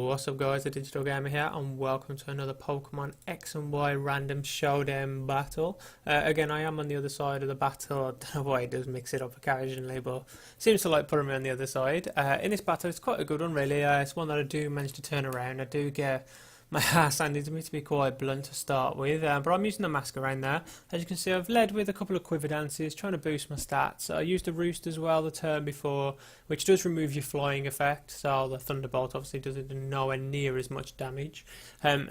what's up guys, the Digital Gamer here and welcome to another Pokemon X and Y random showdown battle. Again, I am on the other side of the battle. I don't know why it does mix it up occasionally, but seems to like putting me on the other side. In this battle, it's quite a good one really. It's one that I do manage to turn around. I do get my ass handed to me, to be quite blunt, to start with, but I'm using the mask around there. As you can see, I've led with a couple of quiver dances, trying to boost my stats. I used a roost as well the turn before, which does remove your flying effect, so the Thunderbolt obviously doesn't do nowhere near as much damage.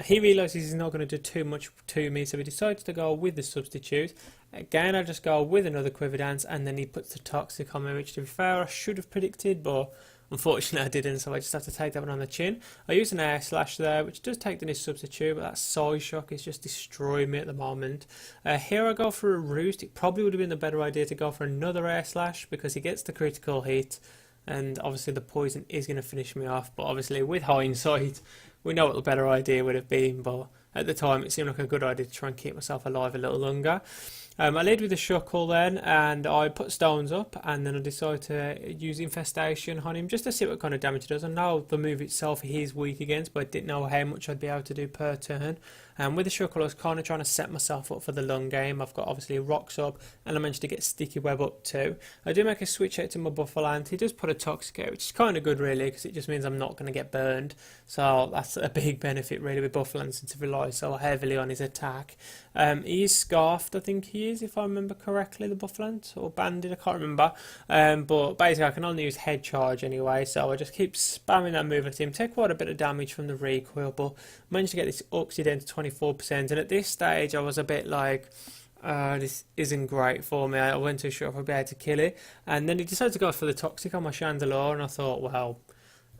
He realises he's not going to do too much to me, so he decides to go with the substitute. Again, I just go with another quiver dance, and then he puts the toxic on me, which to be fair I should have predicted, but unfortunately I didn't, so I just have to take that one on the chin. I use an air slash there, which does take the substitute, but that size shock is just destroying me at the moment. Here I go for a roost. It probably would have been the better idea to go for another air slash because he gets the critical hit, and obviously the poison is going to finish me off. But obviously with hindsight, we know what the better idea would have been, but at the time it seemed like a good idea to try and keep myself alive a little longer. I led with the Shuckle then, and I put stones up, and then I decided to use Infestation on him just to see what kind of damage it does. I know the move itself he is weak against, but I didn't know how much I'd be able to do per turn. And with the Shuckle I was kind of trying to set myself up for the long game. I've got obviously rocks up, and I managed to get Sticky Web up too. I do make a switch out to my Buffalo. He does put a Toxic out, which is kind of good really, because it just means I'm not going to get burned. So that's a big benefit really with Buffalo, since he relies so heavily on his attack. He is Scarfed, I think he is, if I remember correctly, the Buffalo, or Banded, I can't remember. But basically I can only use Head Charge anyway, so I just keep spamming that move at him, take quite a bit of damage from the recoil, but managed to get this Uxie down to 24%, and at this stage I was a bit like, this isn't great for me. I wasn't too sure if I'd be able to kill it, and then he decided to go for the Toxic on my Chandelure, and I thought, well,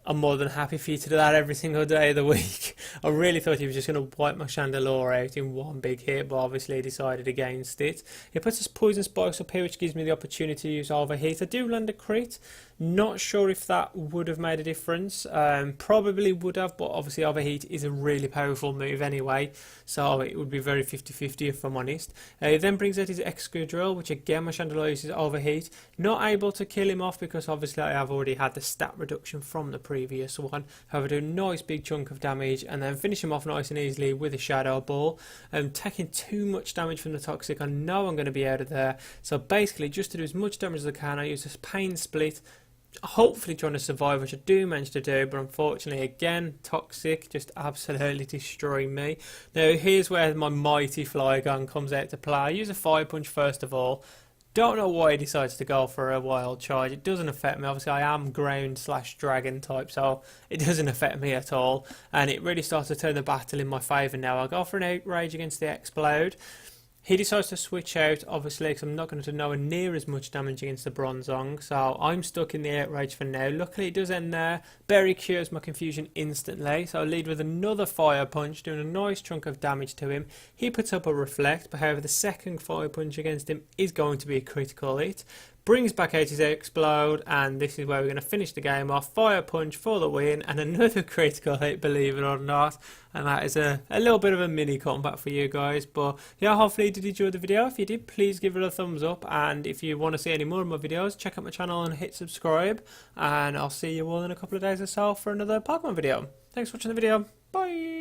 I'm more than happy for you to do that every single day of the week. I really thought he was just going to wipe my Chandelure out in one big hit, but obviously he decided against it. He puts his Poison Spikes up here, which gives me the opportunity to use Overheat. I do land a crit. Not sure if that would have made a difference. Probably would have, but obviously Overheat is a really powerful move anyway, so it would be very 50-50 if I'm honest. He then brings out his Excadrill, which again my Chandelure uses Overheat. Not able to kill him off because obviously I have already had the stat reduction from the previous one. However, do a nice big chunk of damage and then finish him off nice and easily with a Shadow Ball. Taking too much damage from the Toxic, I know I'm going to be out of there, so basically just to do as much damage as I can, I use this Pain Split, hopefully trying to survive, which I do manage to do, but unfortunately again Toxic just absolutely destroying me. Now here's where my mighty Flygon comes out to play. I use a Fire Punch first of all. Don't know why he decides to go for a Wild Charge. It doesn't affect me. Obviously I am ground slash dragon type, so it doesn't affect me at all, and it really starts to turn the battle in my favour now. I go for an Outrage against the Explode. He decides to switch out, obviously, because I'm not going to do nowhere near as much damage against the Bronzong, so I'm stuck in the Outrage for now. Luckily, it does end there. Berry cures my confusion instantly, so I lead with another Fire Punch, doing a nice chunk of damage to him. He puts up a Reflect, but however, the second Fire Punch against him is going to be a critical hit. Brings back out his Explode, and this is where we're going to finish the game off. Fire Punch for the win, and another critical hit, believe it or not. And that is a little bit of a mini comeback for you guys. But yeah, hopefully you did enjoy the video. If you did, please give it a thumbs up. And if you want to see any more of my videos, check out my channel and hit subscribe. And I'll see you all in a couple of days or so for another Pokemon video. Thanks for watching the video. Bye!